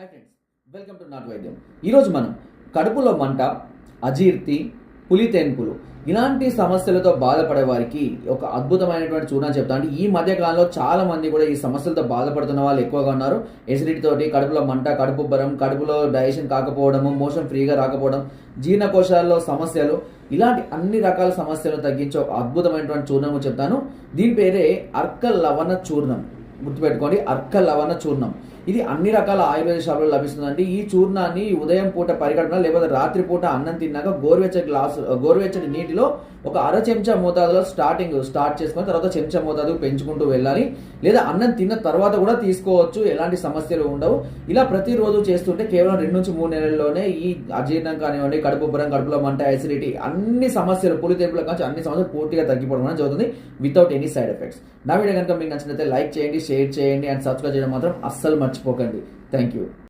Hi friends, welcome to not వైద్యం. ఈరోజు మనం కడుపులో మంట, అజీర్తి, పులితెన్పులు ఇలాంటి సమస్యలతో బాధపడే వారికి ఒక అద్భుతమైనటువంటి చూర్ణం చెప్తా. అంటే ఈ మధ్య కాలంలో చాలా మంది కూడా ఈ సమస్యలతో బాధపడుతున్న వాళ్ళు ఎక్కువగా ఉన్నారు. ఎసిడిటీ తోటి కడుపులో మంట, కడుపు ఉబ్బరం, కడుపులో డైజెషన్ కాకపోవడము, మోషన్ ఫ్రీగా రాకపోవడం, జీర్ణకోశాల్లో సమస్యలు, ఇలాంటి అన్ని రకాల సమస్యలను తగ్గించే ఒక అద్భుతమైనటువంటి చూర్ణము చెప్తాను. దీని పేరే అర్క లవణ చూర్ణం. గుర్తుపెట్టుకోండి, అర్క లవణ చూర్ణం. ఇది అన్ని రకాల ఆయుర్వేద షాపులో లభిస్తుందండి. ఈ చూర్ణాన్ని ఉదయం పూట పరిగడుపున లేకపోతే రాత్రి పూట అన్నం తిన్నాక గోరువెచ్చటి నీటిలో ఒక అర చెంచా మోతాదులో స్టార్ట్ చేసుకొని తర్వాత చెంచా మోతాదు పెంచుకుంటూ వెళ్ళాలి. లేదా అన్నం తిన్న తర్వాత కూడా తీసుకోవచ్చు, ఎలాంటి సమస్యలు ఉండవు. ఇలా ప్రతిరోజు చేస్తుంటే కేవలం 2 నుంచి 3 నెలల్లోనే ఈ అజీర్ణం కానివ్వండి, కడుపు ఉబ్బరం, కడుపులో మంట, ఎసిడిటీ అన్ని సమస్యలు, పులితెంపుల కానీ అన్ని సమస్యలు పూర్తిగా తగ్గిపోవడం అనేది జరుగుతుంది వితౌట్ ఎనీ సైడ్ ఎఫెక్ట్స్. నా వీడియో కనుక మీకు నచ్చినట్లయితే లైక్ చేయండి, షేర్ చేయండి అండ్ సబ్స్క్రైబ్ చేయడం మాత్రం అస్సలు మర్చిపోకండి. Thank you.